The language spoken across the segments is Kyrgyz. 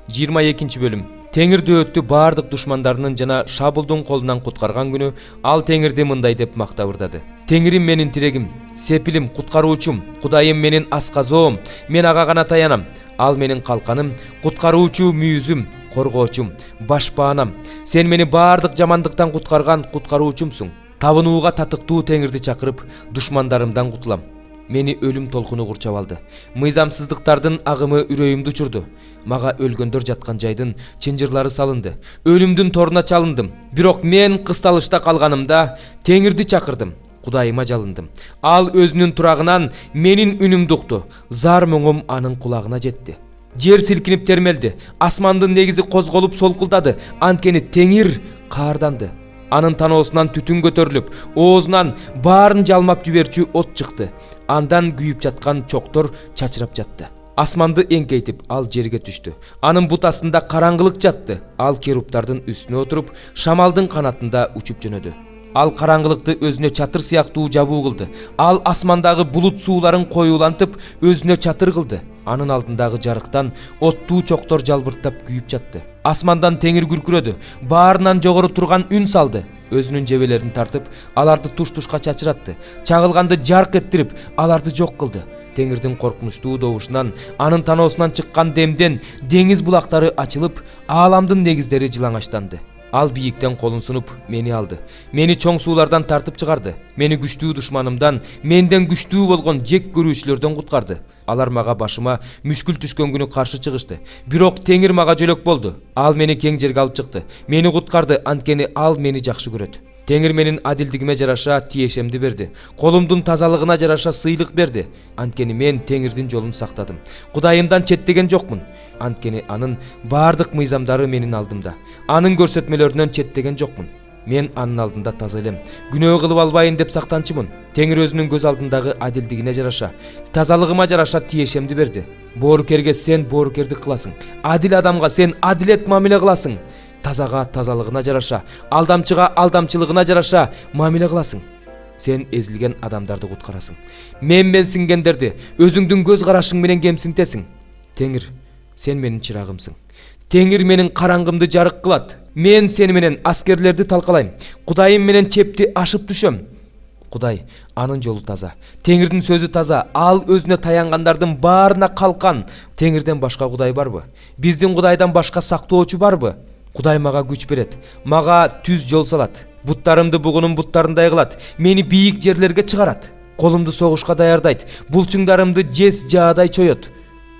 22 бөлүм. Теңир дөөттү баардык душмандарынын жана шабылдын колунан куткарган күнү ал Теңирди мындай деп мактап ырдады. Теңирим менин тирегим, сепилим, куткаруучум, Кудайым менин асказоом, мен ага гана таянам. Ал менин калканым, куткаруучу мүйүзүм, коргоочум, башпаанам. Сен мени баардык жамандыктан куткарган куткаруучумсуң. Табынууга татыктуу Теңирди чакырып, душмандарымдан кутулам. Мени өлүм толкуну курчап алды. Мыйзамсыздыктардын агымы үрөйүмдү учурду. Мага өлгөндөр жаткан жайдын чынжырлары салынды. Өлүмдүн торуна чалындым. Бирок мен кысталышта калганымда Теңирди чакырдым. Кудайыма жалындым. Ал өзүнүн турагынан менин үнүмдү укту. Зар моңум анын кулагына жетти. Жер силкинип термелди. Асмандын негизи козголуп солкулдады. Анткени Теңир каарданды. Анын таноосунан түтүн көтөрүлүп, оозунан баарын жалмап жиберчү от чыкты. Андан күйүп жаткан чоктор чачырап жатты. Асманды эңкейтип, ал жерге түштү. Анын бут астында караңгылык жатты. Ал керуптардын үстүнө отуруп, шамалдын канатында учуп жөнөдү. Ал караңгылыкты өзүнө чатыр сыяктуу жабуу кылды. Ал асмандагы булут сууларын коюулантып, өзүнө чатыр кылды. Анын алдындагы жарыктан оттуу чоктор жалбырттап күйүп жатты. Асмандан Теңир күркүрөдү. Баарынан жогору турган үн салды. Өзүнүн жебелерин тартып, аларды туш-тушка чачыратты. Чагылганды жарк эттирип, аларды жок кылды. Теңирдин коркунучтуу добушунан, анын таноосунан чыккан демден деңиз булактары ачылып, ааламдын негиздери жылаңачтанды. Ал бийиктен колун сунуп мени алды. Мени чоң суулардан тартып чыгарды. Мени күчтүү душманымдан, менден күчтүү болгон жек көрүүчүлөрдөн куткарды. Алар мага башыма мүшкүл түшкөн күнү каршы чыгышты. Бирок Теңир мага жөлөк болду. Ал мени кең жерге алып чыкты. Мени куткарды, анткени ал мени жакшы көрөт. Теңир менин адилдигиме жараша тиешемди берди. Колумдун тазалыгына жараша сыйлык берди. Анткени мен Теңирдин жолун сактадым. Кудайымдан четтеген жокмун. Анткени анын баардык мыйзамдары менин алдымда. Анын көрсөтмөлөрүнөн четтеген жокмун. Мен анын алдында таза элем. Күнөө кылып албайын деп сактанчымын. Теңир өзүнүн көз алдындагы адилдигине жараша, тазалыгыма жараша тиешемди берди. Боорукерге сен боорукердик кыласың. Адил адамга сен адилет мамиле кыласың. Тазага тазалыгына жараша, алдамчыга алдамчылыгына жараша мамиле кыласың. Сен эзилген адамдарды куткарасың. Мен сиңгендерди өзүңдүн көз карашың менен кемсинтесиң. Теңир, сен менин чырагымсың. Теңир менин караңгымды жарык кылат. Мен сени менен аскерлерди талкалайм. Кудайым менен чепти ашып түшөм. Кудай, анын жолу таза. Теңирдин сөзү таза. Ал өзүнө таянгандардын баарына калкан. Теңирден башка Кудай барбы? Биздин Кудайдан башка сактоочу барбы? Кудай мага күч берет. Мага түз жол салат. Буттарымды бугунун буттарындай кылат. Мени бийик жерлерге чыгарат. Колумду согушка даярдайт. Булчуңдарымды жез жаадай чоет.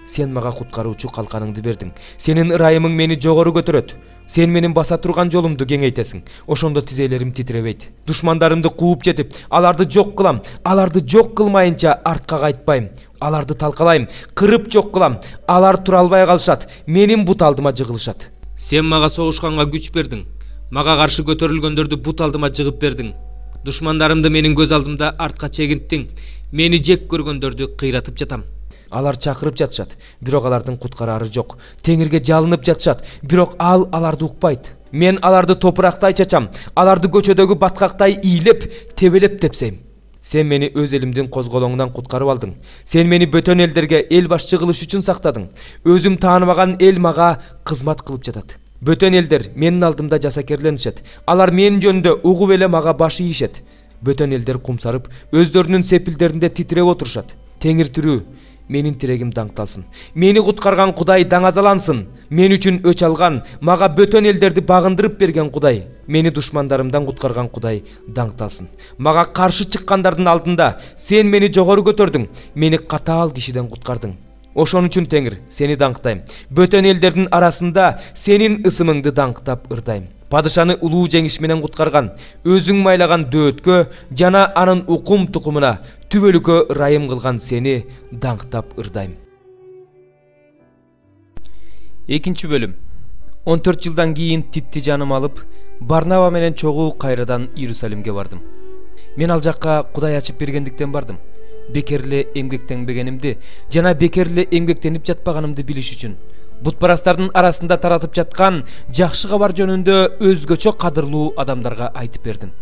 Сен мага куткаруучу калканыңды бердиң. Сенин ырайымың мени жогору көтөрөт. Сен менин баса турган жолумду кеңейтесиң. Ошондо тизелерим титиребейт. Душмандарымды кууп жетип, аларды жок кылам. Аларды жок кылмайынча артка кайтпайм. Аларды талкалайм, кырып жок кылам. Алар тура албай калышат. Менин бут алдыма жыгылышат. Сен мага согушканга күч бердиң. Мага каршы көтөрүлгөндөрдү бут алдыма жыгып бердиң. Душмандарымды менин көз алдымда артка чегинттиң. Мени жек көргөндөрдү кыйратып жатам. Алар чакырып жатышат, бирок алардын куткарары жок. Теңирге жалынып жатышат, бирок ал аларды укпайт. Мен аларды топурактай чачам, аларды көчөдөгү баткактай ийлеп, тебелеп тепсейм. Сен мени өз элимдин козголоңунан куткарып алдың. Сен мени бөтөн элдерге эл башчы кылыш үчүн сактадың. Өзүм тааныбаган эл мага кызмат кылып жатат. Бөтөн элдер менин алдымда жасакерленишет. Алар менин жөнүндө угуп эле мага баш ийишет. Бөтөн элдер кумсарып, өздөрүнүн сепилдеринде титиреп отурушат. Теңир тирүү. Менин тирегим даңкталсын. Мени куткарган Кудай даңазалансын. Мен үчүн өч алган, мага бөтөн элдерди багындырып берген Кудай, мени душмандарымдан куткарган Кудай даңкталсын. Мага каршы чыккандардын алдында сен мени жогору көтөрдүң, мени катаал кишиден куткардың. Ошон үчүн Теңир, сени даңктайм. Бөтөн элдердин арасында сенин ысымыңды даңктап ырдайм. Падышаны улуу жеңиш менен куткарган, өзүң майлаган дөөткө жана анын укум тукумуна түбөлүккө ырайым кылган сени даңктап ырдайм. 2 бөлүм. 14 жылдан кийин Титти жаным алып, Барнаба менен чогуу кайрадан Иерусалимге бардым. Мен ал жакка Кудай ачып бергендиктен бардым. Бекерле эмгектенбегенимди жана бекерле эмгектенип жатпаганымды билиш үчүн. Бутпарастардын арасында таратып жаткан жакшы кабар жөнүндө өзгөчө кадырлуу адамдарга айтып бердим.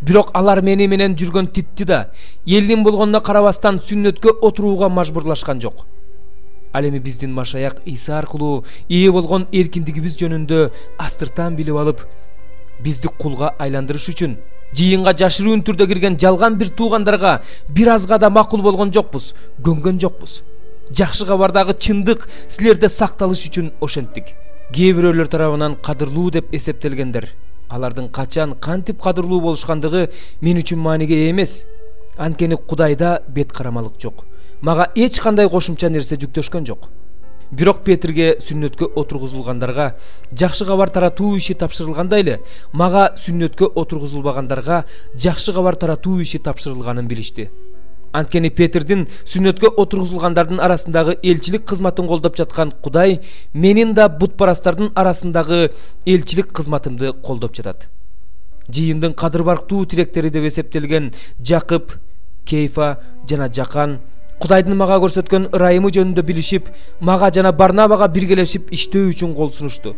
Бирок алар мени менен жүргөн Титти да элдин болгонуна карабастан сүннөткө отурууга мажбурлашкан жок. Ал эми биздин Машаяк Иса аркылуу ээ болгон эркиндигибиз жөнүндө астыртан билип алып, бизди кулга айландырыш үчүн жыйынга жашыруун түрдө кирген жалган бир туугандарга бир азга да макул болгон жокпуз, көнгөн жокпуз. Жакшы кабардагы чындык силерде сакталыш үчүн ошенттик. Кээ бирөөлөр тарабынан кадырлуу деп эсептелгендер. Алардын качан кантип кадырлуу болушкандыгы мен үчүн мааниге ээ эмес. Анткени Кудайда бет карамалык жок. Мага эч кандай кошумча нерсе жүктөшкөн жок. Бирок Петрге сүннөткө отургузулгандарга жакшы кабар таратуу иши тапшырылгандай эле, мага сүннөткө отургузулбагандарга жакшы кабар таратуу иши тапшырылганын билишти. Анткени Петрдин сүннөткө отургузулгандардын арасындагы элчилик кызматын колдоп жаткан Кудай менин да бутпарастардын арасындагы элчилик кызматымды колдоп жатат. Жыйындын кадыр барктуу тиректери деп эсептелген Жакып, Кейфа жана Жакан Кудайдын мага көрсөткөн ырайымы жөнүндө билишип, мага жана Барнабага биргелешип иштөө үчүн кол сунушту.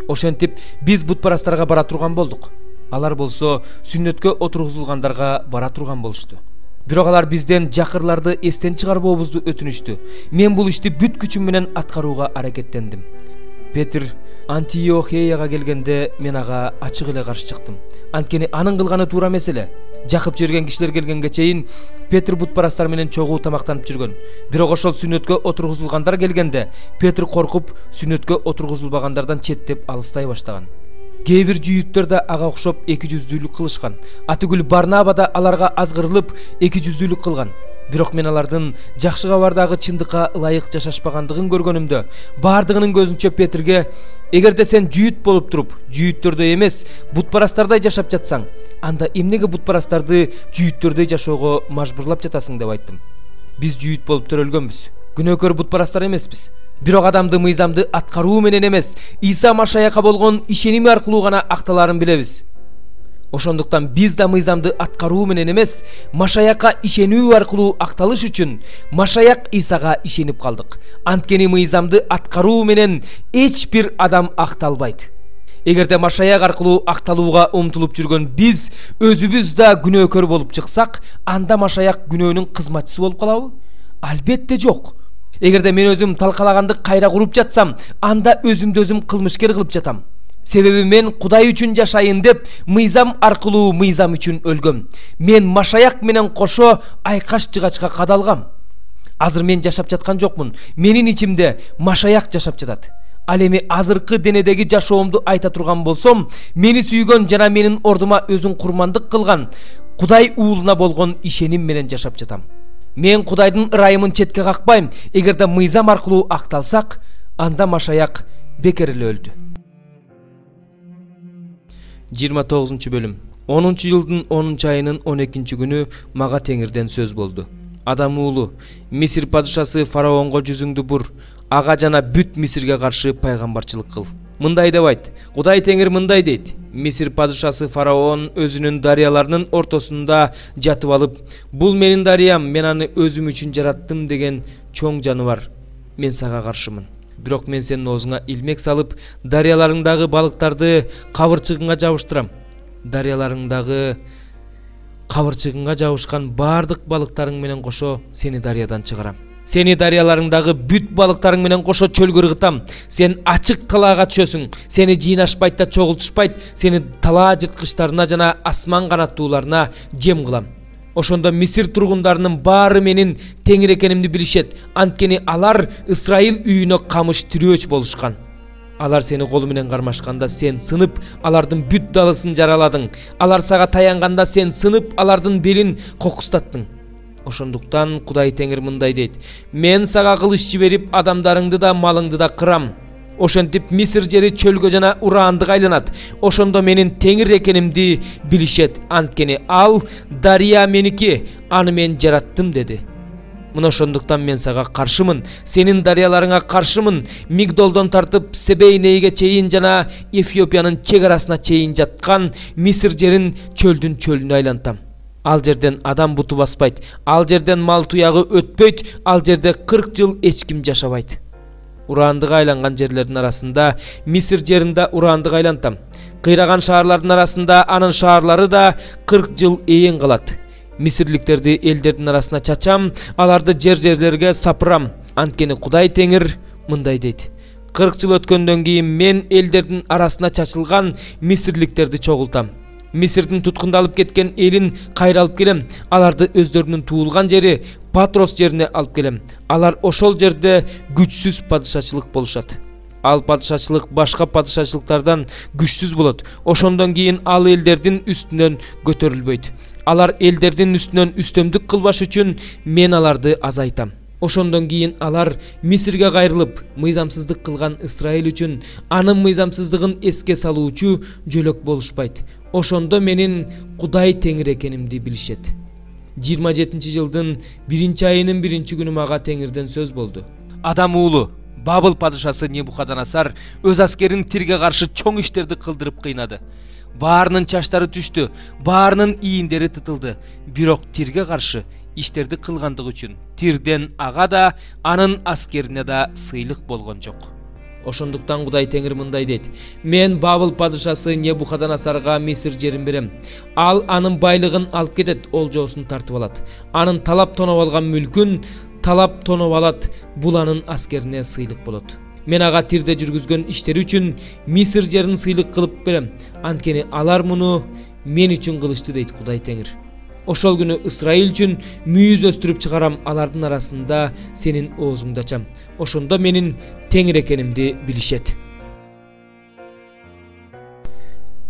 Ошентип биз бутпарастарга бара турган болдук. Алар болсо сүннөткө отургузулгандарга бара турган болушту. Бирок алар бизден жакырларды эстен чыгарбообузду өтүнүштү. Мен бул ишти бүт күчүм менен аткарууга аракеттендим. Петр Антиохияга келгенде мен ага ачык эле каршы чыктым. Анткени анын кылганы туура эмес эле. Жакып жиберген кишилер келгенге чейин Петр бутпарастар менен чогуу тамактанып жүргөн. Бирок ошол сүннөткө отургузулгандар келгенде Петр коркуп сүннөткө отургузулбагандардан четтеп алыстай баштаган. Кээ бир жүйүттөр да ага окшоп эки жүздүүлүк кылышкан. Атүгүл Барнаба да аларга азгырылып эки жүздүүлүк кылган. Бирок мен алардын жакшы кабардагы чындыкка ылайык жашашпагандыгын көргөнүмдө бардыгынын көзүнчө Петрге эгерде сен жүйүт болуп туруп, жүйүттөрдөй эмес, бутпарастардай жашап жатсаң, анда эмнеге бутпарастарды жүйүттөрдөй жашоого мажбурлап жатасың деп айттым. Биз жүйүт болуп төрөлгөнбүз. Күнөөкөр бутпарастар эмеспиз. Бирок адамды мыйзамды аткаруу менен эмес, Иса Машаяка болгон ишеними аркылуу гана акталарын билебиз. Ошондуктан биз да мыйзамды аткаруу менен эмес, Машаяка ишенүү аркылуу акталыш үчүн Машаяк Исага ишенип калдык. Анткени мыйзамды аткаруу менен эч бир адам акталбайт. Эгерде Машаяк аркылуу акталууга умтулуп жүргөн биз өзүбүз да күнөөкөр болуп чыксак, анда Машаяк күнөөнүн кызматчысы болуп калабы? Албетте жок. Эгерде мен өзүм талкалаганды кайра куруп жатсам, анда өзүмдү өзүм кылмышкер кылып жатам. Себеби мен Кудай үчүн жашайын деп мыйзам аркылуу мыйзам үчүн өлгөм. Мен Машаяк менен кошо айкаш жыгачка кадалгам. Азыр мен жашап жаткан жокмун. Менин ичимде Машаяк жашап жатат. Ал эми азыркы денедеги жашоомду айта турган болсом, мени сүйгөн жана менин ордума өзүн курмандык кылган Кудай уулуна болгон ишеним менен жашап жатам. Мен Кудайдын ырайымын четке какпайм. Эгерде мыйзам аркылуу акталсак, анда Машаяк бекер эле өлдү. 29 бөлүм. 10-жылдын 10-айынын 12-күнү мага Теңирден сөз болду. Адам уулу, Мисир падышасы фараонго жүзүңдү бур, ага жана бүт Мисирге каршы пайгамбарчылык кыл. Мындай деп айт. Кудай Теңир мындай дейт: Мисир падышасы фараон өзүнүн дарыяларынын ортосунда жатып алып, бул менин дарыям, мен аны өзүм үчүн жараттым деген чоң жаныбар. Мен сага каршымын. Бирок мен сенин оозуңа илмек салып, дарыяларыңдагы балыктарды кабырчыгыңа жабыштырам. Дарыяларыңдагы кабырчыгыңа жабышкан бардык балыктарың менен кошо сени дарыядан чыгарам. Сени дарыяларыңдагы бүт балыктарың менен кошо чөлгө ыргытам. Сен ачык талаага түшөсүң. Сени жыйнашпайт да чогултушпайт. Сени талаа жырткычтарына жана асман канаттууларына жем кылам. Ошондо Мисир тургундарынын баары менин Теңир экенимди билишет. Анткени алар Исраил үйүнө камыш тирөөч болушкан. Алар сени колу менен кармашканда сен сынып, алардын бүт далысын жараладың. Алар сага таянганда сен сынып, алардын белин кокустаттың. Ошондуктан Кудай Теңир мындай дейт: Мен сага кылыч жиберип, адамдарыңды да малыңды да кырам. Ошентип Мисир жери чөлгө жана ураандыга айланат. Ошондо менин Теңир экенимди билишет. Анткени ал дарыя меники, аны мен жараттым деди. Мына ошондуктан мен сага каршымын, сенин дарыяларыңа каршымын. Мигдолдон тартып Себейнейге чейин жана Эфиопиянын чек арасына чейин жаткан Мисир жерин чөлдүн чөлүнө айлантам. Ал жерден адам буту баспайт, ал жерден мал туягы өтпөйт, ал жерде 40 жыл эч ким жашабайт. Ураандыга айланган жерлердин арасында Мисир жеринде ураандыга айлантам. Кыйраган шаарлардын арасында анын шаарлары да 40 жыл ээн калат. Мисирликтерди элдердин арасына чачам, аларды жерлерге сапырам. Анткени Кудай Теңир мындай дейт: 40 жыл өткөндөн кийин мен элдердин арасына чачылган мисирликтерди чогултам. Мисирдин туткунда алып кеткен элин кайра алып келем. Аларды өздөрүнүн туулган жери Патрос жерине алып келем. Алар ошол жерде күчсүз падышачылык болушат. Ал падышачылык башка падышачылыктардан күчсүз болот. Ошондон кийин ал элдердин үстүнөн көтөрүлбөйт. Алар элдердин үстүнөн үстөмдүк кылбаш үчүн мен аларды азайтам. Ошондон кийин алар Мисирге кайрылып, мыйзамсыздык кылган Исраил үчүн анын мыйзамсыздыгын эске салуучу жөлөк болушпайт. Ошондо менин Кудай Теңир экенимди билишет. 27-жылдын 1-айынын 1-күнү мага Теңирден сөз болду. Адам уулу, Бабыл падышасы Небухаднецар өз аскерин Тирге каршы чоң иштерди кылдырып кыйнады. Баарынын чачтары түштү, баарынын ийиндери тытылды. Бирок Тирге каршы иштерди кылгандыгы үчүн Тирден ага да, анын аскерине да сыйлык болгон жок. Ошондуктан Кудай Теңир мындай дейт: мен Бабыл падышасы Небухаднецарга Мисир жерин берем. Ал анын байлыгын алып кетет, олжоосун тартып алат. Анын талап тоноп алган мүлкүн талап тоноп алат. Бул анын аскерине сыйлык болот. Мен ага Тирде жүргүзгөн иштери үчүн Мисир жерин сыйлык кылып берем. Анткени алар муну мен үчүн кылышты дейт Кудай Теңир. Ошол күнү Исраил үчүн мүйүз өстүрүп чыгарам, алардын арасында сенин оозуңду ачам. Ошондо менин Теңир экенимди билишет.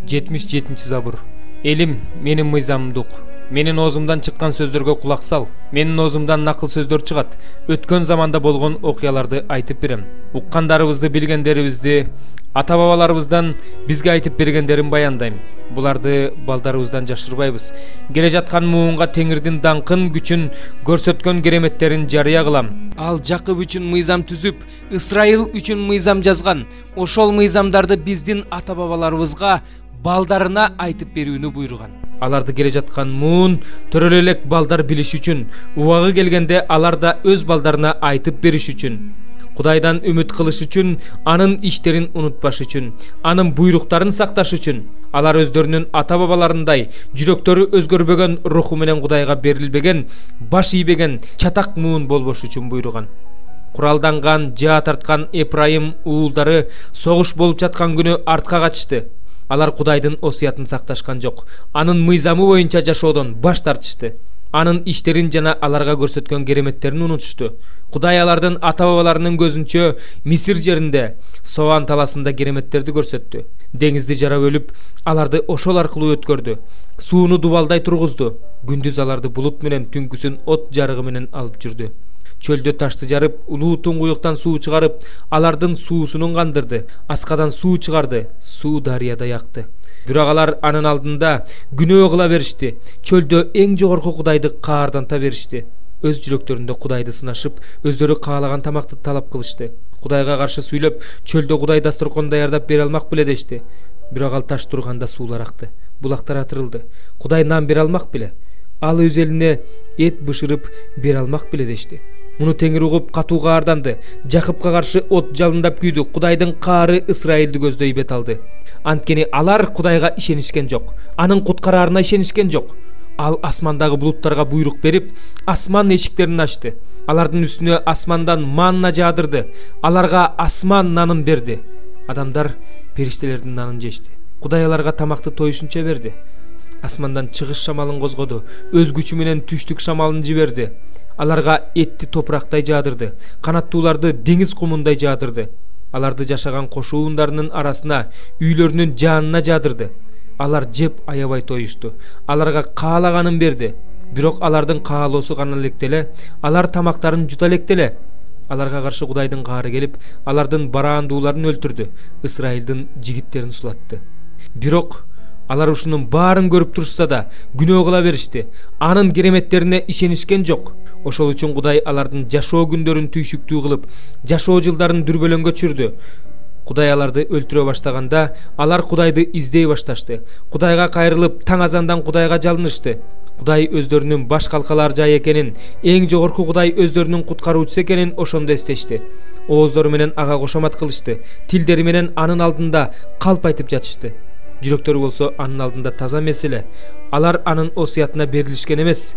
77-забур. Элим, менин мыйзамымды ук. Менин оозумдан чыккан сөздөргө кулак сал. Менин оозумдан накыл сөздөр чыгат. Өткөн заманда болгон окуяларды айтып берем. Уккандарыбызды, билгендерибизди, ата-бабаларыбыздан бизге айтып бергендерин баяндайм. Буларды балдарыбыздан жашырбайбыз. Келе жаткан муунга Теңирдин даңкын, күчүн көрсөткөн кереметтерин жарыя кылам. Ал Жакып үчүн мыйзам түзүп, Исраил үчүн мыйзам жазган. Ошол мыйзамдарды биздин ата-бабаларыбызга, балдарына айтып берүүнү буйруган. Аларды келе жаткан муун төрөлө элек балдар билиш үчүн, убагы келгенде алар да өз балдарына айтып бериш үчүн, Кудайдан үмүт кылыш үчүн, анын иштерин унутпаш үчүн, анын буйруктарын сакташ үчүн, алар өздөрүнүн ата-бабаларындай жүрөктөрү өзгөрбөгөн, руху менен Кудайга берилбеген, баш ийбеген чатак муун болбош үчүн буйруган. Куралданган, жаа тарткан Эпрайым уулдары согуш болуп жаткан күнү артка качышты. Алар Кудайдын осуятын сакташкан жок. Анын мыйзамы боюнча жашоодон баш тартышты. Анын иштерин жана аларга көрсөткөн кереметтерин унутушту. Кудай алардын ата-бабаларынын көзүнчө Мисир жеринде, Соан таласында кереметтерди көрсөттү. Деңизди жарап өлүп, аларды ошол аркылуу өткөрдү. Сууну дубалдай тургузду. Күндүз аларды булут менен, түнкүсүн от жарыгы менен алып жүрдү. Чөлдө ташты жарып, улуу туңгуюктан суу чыгарып, алардын суусунун кандырды. Аскадан суу чыгарды, суу дарыядай акты. Бирок алар анын алдында күнөө кыла беришти. Чөлдө эң жогорку Кудайды каарданта беришти. Өз жүрөктөрүндө Кудайды сынашып, өздөрү каалаган тамакты талап кылышты. Кудайга каршы сүйлөп, чөлдө Кудай дасторкон даярдап бере алмак беле дешти. Бирок ал таш турганда суулар акты. Булактар атырылды. Кудай нан бере алмак беле? Ал өз элине эт бышырып бере алмак беле дешти. Муну Теңир угуп катуу каарданды. Жакыпка каршы от жалындап күйдү. Кудайдын каары Исраилди көздөй бет алды. Анткени алар Кудайга ишенишкен жок. Анын куткараарына ишенишкен жок. Ал асмандагы булуттарга буйрук берип, асман эшиктерин ачты. Алардын үстүнө асмандан манна жаадырды. Аларга асман нанын берди. Адамдар периштелердин нанын жешти. Кудай аларга тамакты тоюшунча берди. Асмандан чыгыш шамалын козгоду. Өз күчү менен түштүк шамалын жиберди. Аларга этти топурактай жаадырды. Канаттууларды деңиз кумундай жаадырды. Аларды жашаган кошуундарынын арасына, үйлөрүнүн жанына жаадырды. Алар жеп аябай тоюшту. Аларга каалаганын берди. Бирок алардын каалоосу гана элекделе, алар тамактарын жута элекделе. Аларга каршы Кудайдын каары келип, алардын бараандууларын өлтүрдү. Исраилдин жигиттерин сулатты. Бирок алар ушунун баарын көрүп турушса да, күнөө кыла беришти. Анын кереметтерине ишенишкен жок. Ошол үчүн Кудай алардын жашоо күндөрүн түйшүктүү кылып, жашоо жылдарын дүрбөлөңгө түшүрдү. Кудай аларды өлтүрө баштаганда, алар Кудайды издей башташты. Кудайга кайрылып, таң азандан Кудайга жалынышты. Кудай өздөрүнүн баш калкалар жай экенин, эң жогорку Кудай өздөрүнүн куткаруучусу экенин ошондо эстешти. Ооздору менен ага кошомат кылышты. Тилдери менен анын алдында калп айтып жатышты. Жүрөктөрү болсо анын алдында таза эмес эле. Алар анын осуятына берилишкен эмес.